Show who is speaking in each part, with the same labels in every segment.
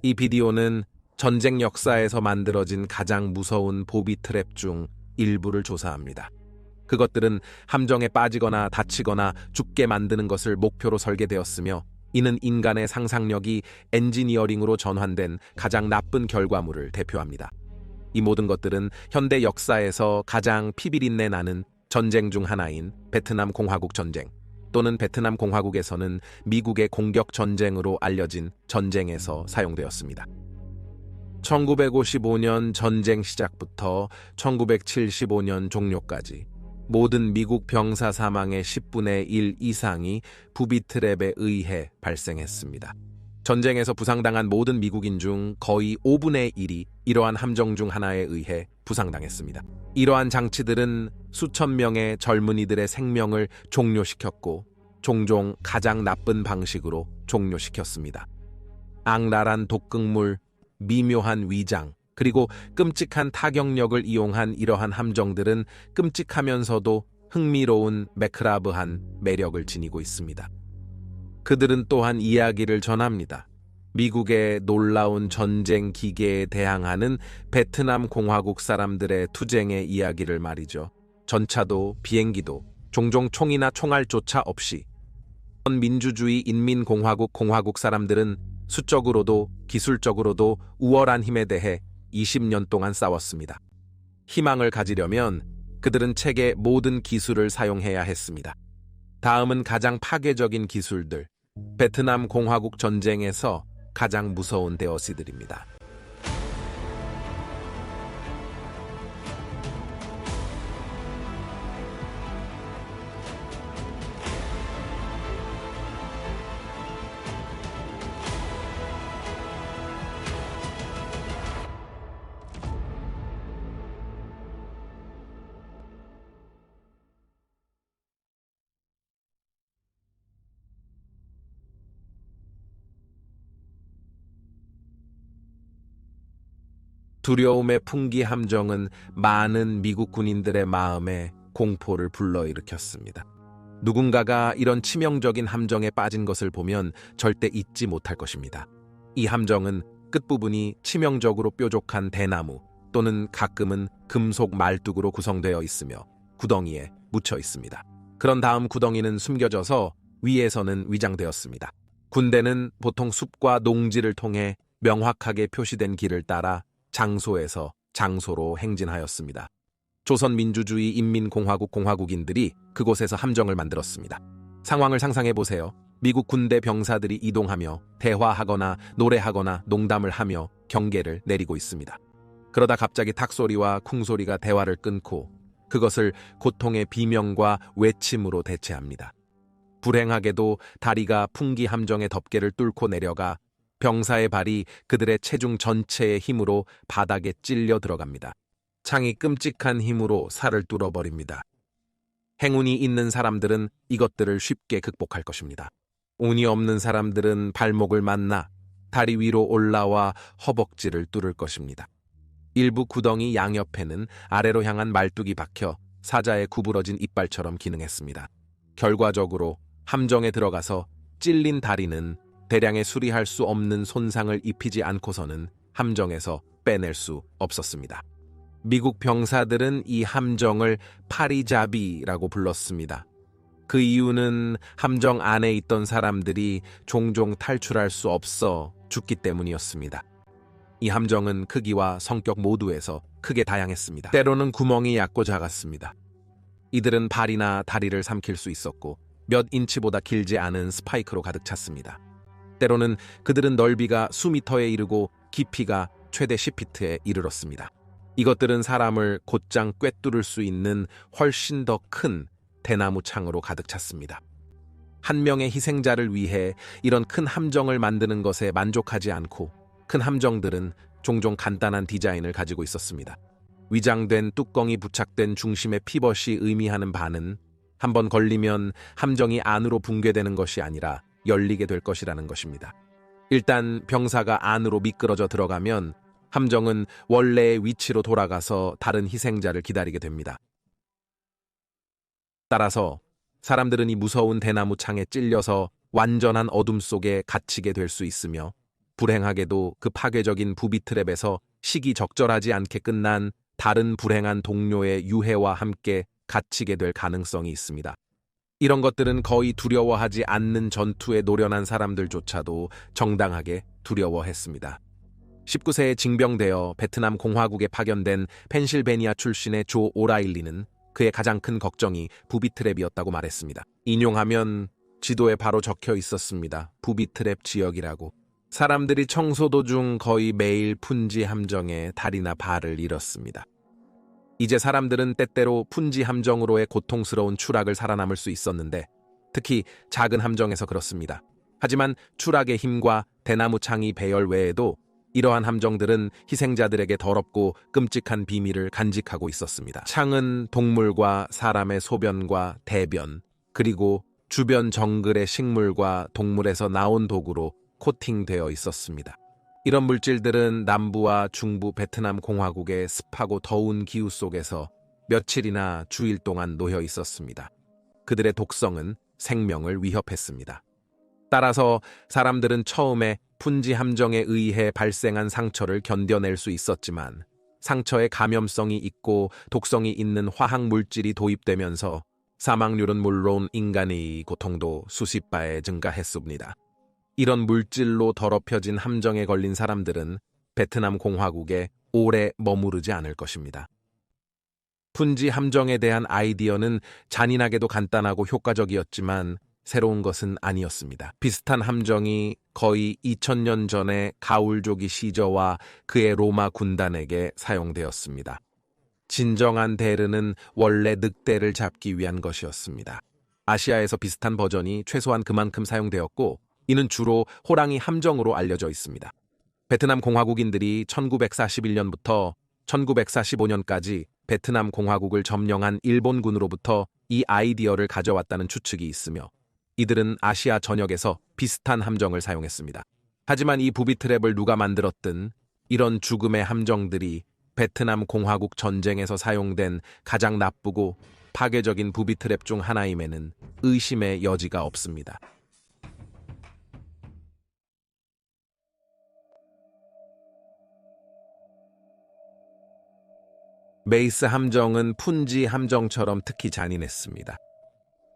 Speaker 1: 이 비디오는 전쟁 역사에서 만들어진 가장 무서운 보비 트랩 중 일부를 조사합니다. 그것들은 함정에 빠지거나 다치거나 죽게 만드는 것을 목표로 설계되었으며, 이는 인간의 상상력이 엔지니어링으로 전환된 가장 나쁜 결과물을 대표합니다. 이 모든 것들은 현대 역사에서 가장 피비린내 나는 전쟁 중 하나인 베트남 공화국 전쟁, 또는 베트남 공화국에서는 미국의 공격 전쟁으로 알려진 전쟁에서 사용되었습니다. 1955년 전쟁 시작부터 1975년 종료까지 모든 미국 병사 사망의 10분의 1 이상이 부비 트랩에 의해 발생했습니다. 전쟁에서 부상당한 모든 미국인 중 거의 5분의 1이 이러한 함정 중 하나에 의해 부상당했습니다. 이러한 장치들은 수천 명의 젊은이들의 생명을 종료시켰고, 종종 가장 나쁜 방식으로 종료시켰습니다. 악랄한 독극물, 미묘한 위장, 그리고 끔찍한 타격력을 이용한 이러한 함정들은 끔찍하면서도 흥미로운 매크라브한 매력을 지니고 있습니다. 그들은 또한 이야기를 전합니다. 미국의 놀라운 전쟁 기계에 대항하는 베트남 공화국 사람들의 투쟁의 이야기를 말이죠. 전차도 비행기도 종종 총이나 총알조차 없이 민주주의 인민공화국 사람들은 수적으로도 기술적으로도 우월한 힘에 대해 20년 동안 싸웠습니다. 희망을 가지려면 그들은 책의 모든 기술을 사용해야 했습니다. 다음은 가장 파괴적인 기술들, 베트남 공화국 전쟁에서 가장 무서운 대어시들입니다. 두려움의 풍기 함정은 많은 미국 군인들의 마음에 공포를 불러일으켰습니다. 누군가가 이런 치명적인 함정에 빠진 것을 보면 절대 잊지 못할 것입니다. 이 함정은 끝부분이 치명적으로 뾰족한 대나무 또는 가끔은 금속 말뚝으로 구성되어 있으며 구덩이에 묻혀 있습니다. 그런 다음 구덩이는 숨겨져서 위에서는 위장되었습니다. 군대는 보통 숲과 농지를 통해 명확하게 표시된 길을 따라 장소에서 장소로 행진하였습니다. 조선민주주의 인민공화국 공화국인들이 그곳에서 함정을 만들었습니다. 상황을 상상해보세요. 미국 군대 병사들이 이동하며 대화하거나 노래하거나 농담을 하며 경계를 내리고 있습니다. 그러다 갑자기 탁소리와 쿵소리가 대화를 끊고 그것을 고통의 비명과 외침으로 대체합니다. 불행하게도 다리가 풍기 함정의 덮개를 뚫고 내려가 병사의 발이 그들의 체중 전체의 힘으로 바닥에 찔려 들어갑니다. 창이 끔찍한 힘으로 살을 뚫어버립니다. 행운이 있는 사람들은 이것들을 쉽게 극복할 것입니다. 운이 없는 사람들은 발목을 만나 다리 위로 올라와 허벅지를 뚫을 것입니다. 일부 구덩이 양옆에는 아래로 향한 말뚝이 박혀 사자의 구부러진 이빨처럼 기능했습니다. 결과적으로 함정에 들어가서 찔린 다리는 대량의 수리할 수 없는 손상을 입히지 않고서는 함정에서 빼낼 수 없었습니다. 미국 병사들은 이 함정을 파리자비라고 불렀습니다. 그 이유는 함정 안에 있던 사람들이 종종 탈출할 수 없어 죽기 때문이었습니다. 이 함정은 크기와 성격 모두에서 크게 다양했습니다. 때로는 구멍이 얕고 작았습니다. 이들은 발이나 다리를 삼킬 수 있었고 몇 인치보다 길지 않은 스파이크로 가득 찼습니다. 때로는 그들은 넓이가 수미터에 이르고 깊이가 최대 10피트에 이르렀습니다. 이것들은 사람을 곧장 꿰뚫을 수 있는 훨씬 더 큰 대나무 창으로 가득 찼습니다. 한 명의 희생자를 위해 이런 큰 함정을 만드는 것에 만족하지 않고 큰 함정들은 종종 간단한 디자인을 가지고 있었습니다. 위장된 뚜껑이 부착된 중심의 피벗이 의미하는 바는 한번 걸리면 함정이 안으로 붕괴되는 것이 아니라 열리게 될 것이라는 것입니다. 일단 병사가 안으로 미끄러져 들어가면 함정은 원래의 위치로 돌아가서 다른 희생자를 기다리게 됩니다. 따라서 사람들은 이 무서운 대나무 창에 찔려서 완전한 어둠 속에 갇히게 될 수 있으며 불행하게도 그 파괴적인 부비 트랩에서 시기적절하지 않게 끝난 다른 불행한 동료의 유해와 함께 갇히게 될 가능성이 있습니다. 이런 것들은 거의 두려워하지 않는 전투에 노련한 사람들조차도 정당하게 두려워했습니다. 19세에 징병되어 베트남 공화국에 파견된 펜실베니아 출신의 조 오라일리는 그의 가장 큰 걱정이 부비 트랩이었다고 말했습니다. 인용하면 지도에 바로 적혀 있었습니다. 부비 트랩 지역이라고. 사람들이 청소 도중 거의 매일 푼지 함정에 다리나 발을 잃었습니다. 이제 사람들은 때때로 푼지 함정으로의 고통스러운 추락을 살아남을 수 있었는데 특히 작은 함정에서 그렇습니다. 하지만 추락의 힘과 대나무 창이 배열 외에도 이러한 함정들은 희생자들에게 더럽고 끔찍한 비밀을 간직하고 있었습니다. 창은 동물과 사람의 소변과 대변, 그리고 주변 정글의 식물과 동물에서 나온 도구로 코팅되어 있었습니다. 이런 물질들은 남부와 중부 베트남 공화국의 습하고 더운 기후 속에서 며칠이나 주일 동안 놓여 있었습니다. 그들의 독성은 생명을 위협했습니다. 따라서 사람들은 처음에 푼지 함정에 의해 발생한 상처를 견뎌낼 수 있었지만 상처에 감염성이 있고 독성이 있는 화학 물질이 도입되면서 사망률은 물론 인간의 고통도 수십 배 증가했습니다. 이런 물질로 더럽혀진 함정에 걸린 사람들은 베트남 공화국에 오래 머무르지 않을 것입니다. 푼지 함정에 대한 아이디어는 잔인하게도 간단하고 효과적이었지만 새로운 것은 아니었습니다. 비슷한 함정이 거의 2000년 전에 가울족이 시저와 그의 로마 군단에게 사용되었습니다. 진정한 대르는 원래 늑대를 잡기 위한 것이었습니다. 아시아에서 비슷한 버전이 최소한 그만큼 사용되었고 이는 주로 호랑이 함정으로 알려져 있습니다. 베트남 공화국인들이 1941년부터 1945년까지 베트남 공화국을 점령한 일본군으로부터 이 아이디어를 가져왔다는 추측이 있으며 이들은 아시아 전역에서 비슷한 함정을 사용했습니다. 하지만 이 부비 트랩을 누가 만들었든 이런 죽음의 함정들이 베트남 공화국 전쟁에서 사용된 가장 나쁘고 파괴적인 부비 트랩 중 하나임에는 의심의 여지가 없습니다. 메이스 함정은 푼지 함정처럼 특히 잔인했습니다.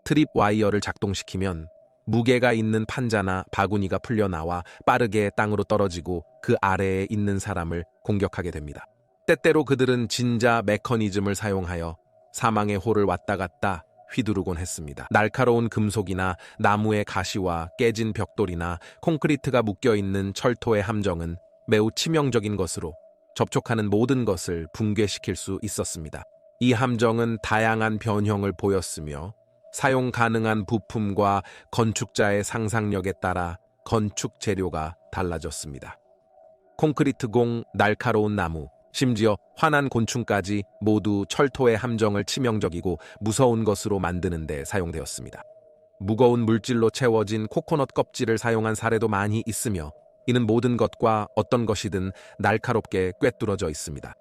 Speaker 1: 트립 와이어를 작동시키면 무게가 있는 판자나 바구니가 풀려나와 빠르게 땅으로 떨어지고 그 아래에 있는 사람을 공격하게 됩니다. 때때로 그들은 진자 메커니즘을 사용하여 사망의 홀을 왔다 갔다 휘두르곤 했습니다. 날카로운 금속이나 나무의 가시와 깨진 벽돌이나 콘크리트가 묶여있는 철토의 함정은 매우 치명적인 것으로 접촉하는 모든 것을 붕괴시킬 수 있었습니다. 이 함정은 다양한 변형을 보였으며 사용 가능한 부품과 건축자의 상상력에 따라 건축 재료가 달라졌습니다. 콘크리트 공, 날카로운 나무, 심지어 환한 곤충까지 모두 철토의 함정을 치명적이고 무서운 것으로 만드는 데 사용되었습니다. 무거운 물질로 채워진 코코넛 껍질을 사용한 사례도 많이 있으며 이는 모든 것과 어떤 것이든 날카롭게 꿰뚫어져 있습니다.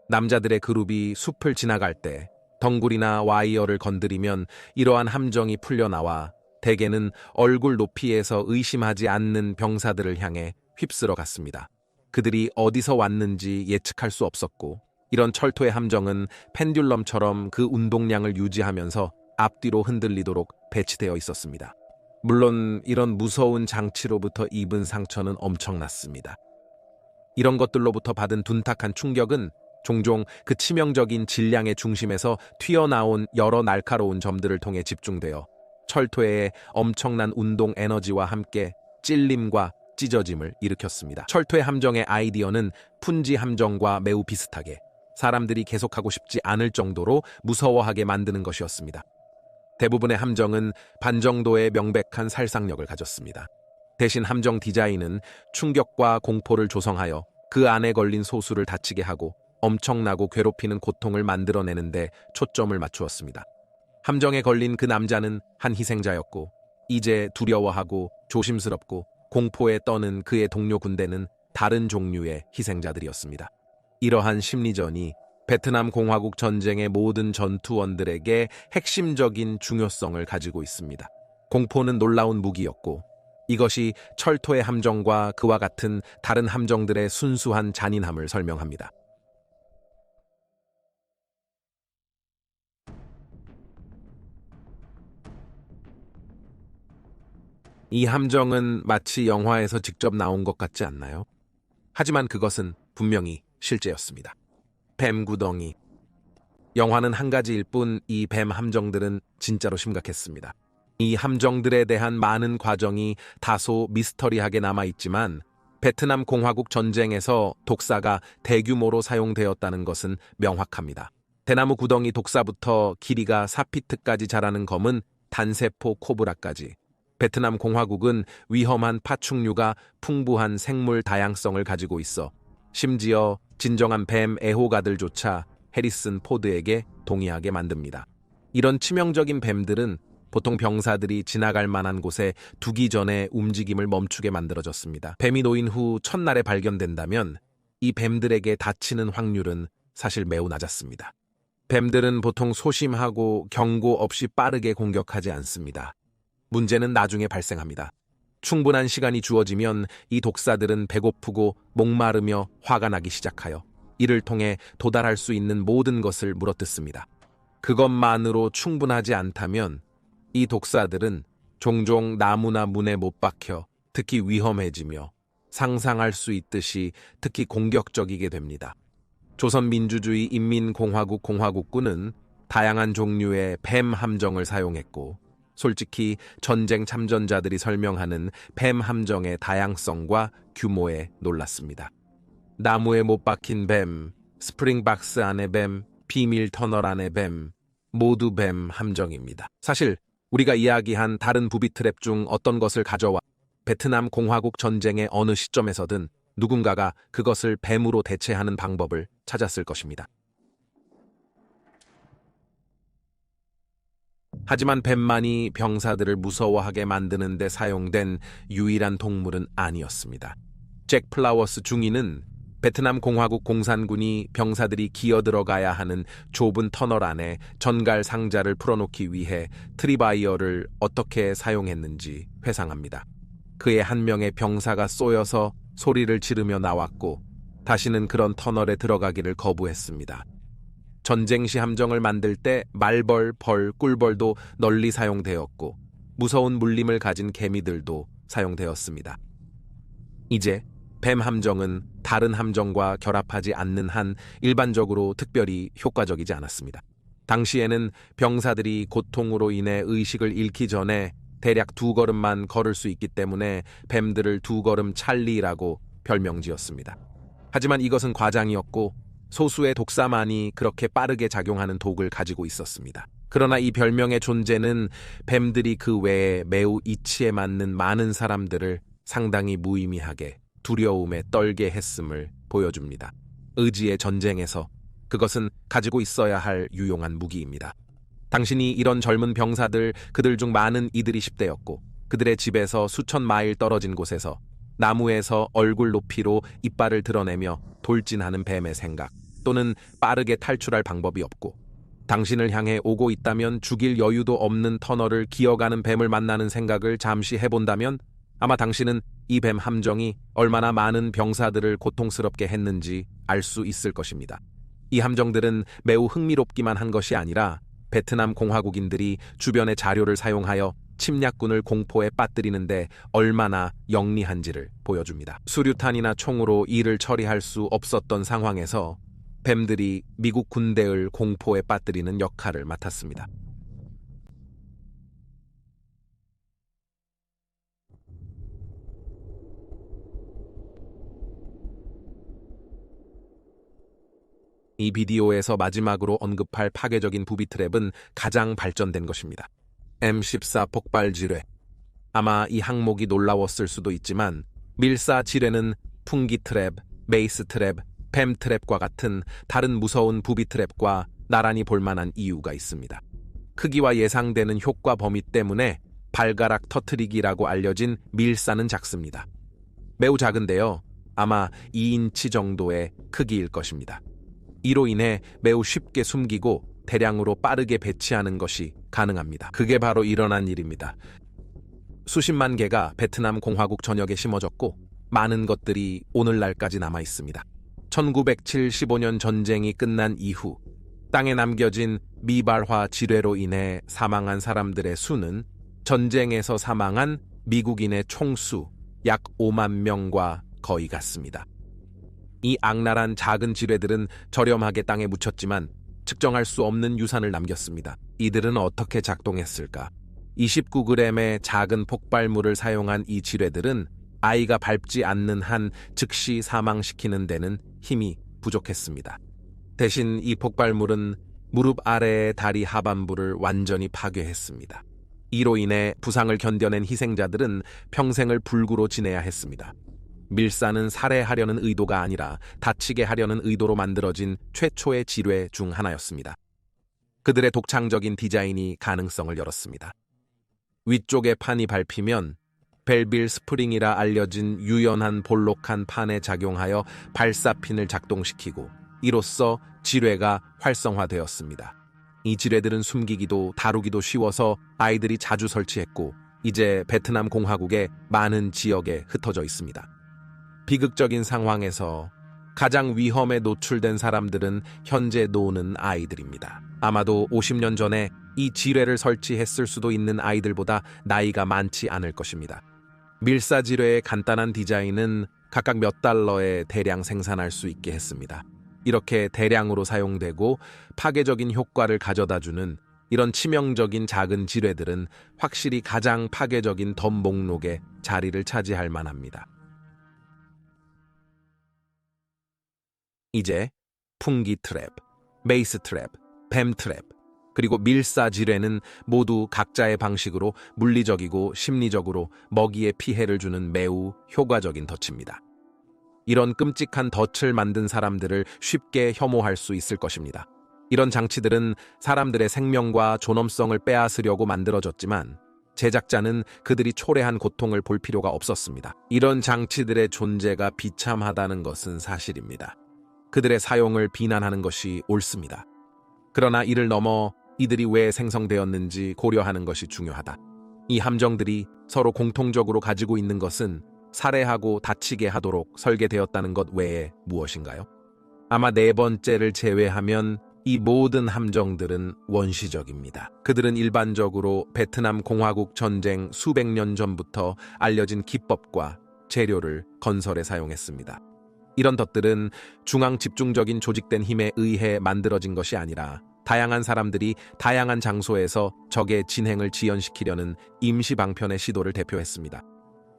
Speaker 1: 남자들의 그룹이 숲을 지나갈 때 덩굴이나 와이어를 건드리면 이러한 함정이 풀려나와 대개는 얼굴 높이에서 의심하지 않는 병사들을 향해 휩쓸어 갔습니다. 그들이 어디서 왔는지 예측할 수 없었고 이런 철토의 함정은 펜듈럼처럼 그 운동량을 유지하면서 앞뒤로 흔들리도록 배치되어 있었습니다. 물론 이런 무서운 장치로부터 입은 상처는 엄청났습니다. 이런 것들로부터 받은 둔탁한 충격은 종종 그 치명적인 질량의 중심에서 튀어나온 여러 날카로운 점들을 통해 집중되어 철토의 엄청난 운동 에너지와 함께 찔림과 찢어짐을 일으켰습니다. 철토의 함정의 아이디어는 푼지 함정과 매우 비슷하게 사람들이 계속하고 싶지 않을 정도로 무서워하게 만드는 것이었습니다. 대부분의 함정은 반 정도의 명백한 살상력을 가졌습니다. 대신 함정 디자인은 충격과 공포를 조성하여 그 안에 걸린 소수를 다치게 하고 엄청나고 괴롭히는 고통을 만들어내는데 초점을 맞추었습니다. 함정에 걸린 그 남자는 한 희생자였고 이제 두려워하고 조심스럽고 공포에 떠는 그의 동료 군대는 다른 종류의 희생자들이었습니다. 이러한 심리전이 베트남 공화국 전쟁의 모든 전투원들에게 핵심적인 중요성을 가지고 있습니다. 공포는 놀라운 무기였고 이것이 철토의 함정과 그와 같은 다른 함정들의 순수한 잔인함을 설명합니다. 이 함정은 마치 영화에서 직접 나온 것 같지 않나요? 하지만 그것은 분명히 실제였습니다. 뱀 구덩이. 영화는 한 가지일 뿐 이 뱀 함정들은 진짜로 심각했습니다. 이 함정들에 대한 많은 과정이 다소 미스터리하게 남아있지만 베트남 공화국 전쟁에서 독사가 대규모로 사용되었다는 것은 명확합니다. 대나무 구덩이 독사부터 길이가 4피트까지 자라는 검은 단세포 코브라까지 베트남 공화국은 위험한 파충류가 풍부한 생물 다양성을 가지고 있어 심지어 진정한 뱀 애호가들조차 해리슨 포드에게 동의하게 만듭니다. 이런 치명적인 뱀들은 보통 병사들이 지나갈 만한 곳에 두기 전에 움직임을 멈추게 만들어졌습니다. 뱀이 놓인 후 첫날에 발견된다면 이 뱀들에게 다치는 확률은 사실 매우 낮았습니다. 뱀들은 보통 소심하고 경고 없이 빠르게 공격하지 않습니다. 문제는 나중에 발생합니다. 충분한 시간이 주어지면 이 독사들은 배고프고 목마르며 화가 나기 시작하여 이를 통해 도달할 수 있는 모든 것을 물어뜯습니다. 그것만으로 충분하지 않다면 이 독사들은 종종 나무나 문에 못 박혀 특히 위험해지며 상상할 수 있듯이 특히 공격적이게 됩니다. 조선민주주의 인민공화국 공화국군은 다양한 종류의 뱀 함정을 사용했고 솔직히 전쟁 참전자들이 설명하는 뱀 함정의 다양성과 규모에 놀랐습니다. 나무에 못 박힌 뱀, 스프링박스 안의 뱀, 비밀 터널 안의 뱀, 모두 뱀 함정입니다. 사실 우리가 이야기한 다른 부비 트랩 중 어떤 것을 가져와 베트남 공화국 전쟁의 어느 시점에서든 누군가가 그것을 뱀으로 대체하는 방법을 찾았을 것입니다. 하지만 뱀만이 병사들을 무서워하게 만드는 데 사용된 유일한 동물은 아니었습니다. 잭 플라워스 중위는 베트남 공화국 공산군이 병사들이 기어들어가야 하는 좁은 터널 안에 전갈 상자를 풀어놓기 위해 트리바이어를 어떻게 사용했는지 회상합니다. 그의 한 명의 병사가 쏘여서 소리를 지르며 나왔고 다시는 그런 터널에 들어가기를 거부했습니다. 전쟁 시 함정을 만들 때 말벌, 벌, 꿀벌도 널리 사용되었고 무서운 물림을 가진 개미들도 사용되었습니다. 이제 뱀 함정은 다른 함정과 결합하지 않는 한 일반적으로 특별히 효과적이지 않았습니다. 당시에는 병사들이 고통으로 인해 의식을 잃기 전에 대략 2걸음만 걸을 수 있기 때문에 뱀들을 2걸음 찰리라고 별명지었습니다. 하지만 이것은 과장이었고 소수의 독사만이 그렇게 빠르게 작용하는 독을 가지고 있었습니다. 그러나 이 별명의 존재는 뱀들이 그 외에 매우 이치에 맞는 많은 사람들을 상당히 무의미하게 두려움에 떨게 했음을 보여줍니다. 의지의 전쟁에서 그것은 가지고 있어야 할 유용한 무기입니다. 당신이 이런 젊은 병사들, 그들 중 많은 이들이 10대였고 그들의 집에서 수천 마일 떨어진 곳에서 나무에서 얼굴 높이로 이빨을 드러내며 돌진하는 뱀의 생각 또는 빠르게 탈출할 방법이 없고 당신을 향해 오고 있다면 죽일 여유도 없는 터널을 기어가는 뱀을 만나는 생각을 잠시 해본다면 아마 당신은 이 뱀 함정이 얼마나 많은 병사들을 고통스럽게 했는지 알 수 있을 것입니다. 이 함정들은 매우 흥미롭기만 한 것이 아니라 베트남 공화국인들이 주변의 자료를 사용하여 침략군을 공포에 빠뜨리는데 얼마나 영리한지를 보여줍니다. 수류탄이나 총으로 이를 처리할 수 없었던 상황에서 뱀들이 미국 군대를 공포에 빠뜨리는 역할을 맡았습니다. 이 비디오에서 마지막으로 언급할 파괴적인 부비 트랩은 가장 발전된 것입니다. M14 폭발 지뢰. 아마 이 항목이 놀라웠을 수도 있지만 밀사 지뢰는 풍기 트랩, 메이스 트랩, 뱀 트랩과 같은 다른 무서운 부비 트랩과 나란히 볼만한 이유가 있습니다. 크기와 예상되는 효과 범위 때문에 발가락 터트리기라고 알려진 밀사는 작습니다. 매우 작은데요. 아마 2인치 정도의 크기일 것입니다. 이로 인해 매우 쉽게 숨기고 대량으로 빠르게 배치하는 것이 가능합니다. 그게 바로 일어난 일입니다. 수십만 개가 베트남 공화국 전역에 심어졌고 많은 것들이 오늘날까지 남아 있습니다. 1975년 전쟁이 끝난 이후 땅에 남겨진 미발화 질회로 인해 사망한 사람들의 수는 전쟁에서 사망한 미국인의 총수 약 5만 명과 거의 같습니다. 이 악랄한 작은 질회들은 저렴하게 땅에 묻혔지만 측정할 수 없는 유산을 남겼습니다. 이들은 어떻게 작동했을까? 29g의 작은 폭발물을 사용한 이 질회들은 아이가 밟지 않는 한 즉시 사망시키는 데는 힘이 부족했습니다. 대신 이 폭발물은 무릎 아래의 다리 하반부를 완전히 파괴했습니다. 이로 인해 부상을 견뎌낸 희생자들은 평생을 불구로 지내야 했습니다. 밀사는 살해하려는 의도가 아니라 다치게 하려는 의도로 만들어진 최초의 질회 중 하나였습니다. 그들의 독창적인 디자인이 가능성을 열었습니다. 위쪽의 판이 밟히면 벨빌 스프링이라 알려진 유연한 볼록한 판에 작용하여 발사핀을 작동시키고 이로써 질회가 활성화되었습니다. 이 질회들은 숨기기도 다루기도 쉬워서 아이들이 자주 설치했고 이제 베트남 공화국의 많은 지역에 흩어져 있습니다. 비극적인 상황에서 가장 위험에 노출된 사람들은 현재 노는 아이들입니다. 아마도 50년 전에 이 질회를 설치했을 수도 있는 아이들보다 나이가 많지 않을 것입니다. 밀사 질회의 간단한 디자인은 각각 몇 달러에 대량 생산할 수 있게 했습니다. 이렇게 대량으로 사용되고 파괴적인 효과를 가져다주는 이런 치명적인 작은 질회들은 확실히 가장 파괴적인 덤 목록에 자리를 차지할 만합니다. 이제 풍기 트랩, 메이스 트랩, 뱀 트랩, 그리고 밀사 질회는 모두 각자의 방식으로 물리적이고 심리적으로 먹이에 피해를 주는 매우 효과적인 덫입니다. 이런 끔찍한 덫을 만든 사람들을 쉽게 혐오할 수 있을 것입니다. 이런 장치들은 사람들의 생명과 존엄성을 빼앗으려고 만들어졌지만 제작자는 그들이 초래한 고통을 볼 필요가 없었습니다. 이런 장치들의 존재가 비참하다는 것은 사실입니다. 그들의 사용을 비난하는 것이 옳습니다. 그러나 이를 넘어 이들이 왜 생성되었는지 고려하는 것이 중요하다. 이 함정들이 서로 공통적으로 가지고 있는 것은 살해하고 다치게 하도록 설계되었다는 것 외에 무엇인가요? 아마 네 번째를 제외하면 이 모든 함정들은 원시적입니다. 그들은 일반적으로 베트남 공화국 전쟁 수백 년 전부터 알려진 기법과 재료를 건설에 사용했습니다. 이런 덫들은 중앙 집중적인 조직된 힘에 의해 만들어진 것이 아니라 다양한 사람들이 다양한 장소에서 적의 진행을 지연시키려는 임시 방편의 시도를 대표했습니다.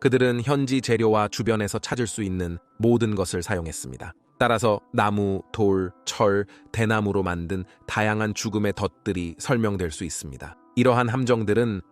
Speaker 1: 그들은 현지 재료와 주변에서 찾을 수 있는 모든 것을 사용했습니다. 따라서 나무, 돌, 철, 대나무로 만든 다양한 죽음의 덫들이 설명될 수 있습니다. 이러한 함정들은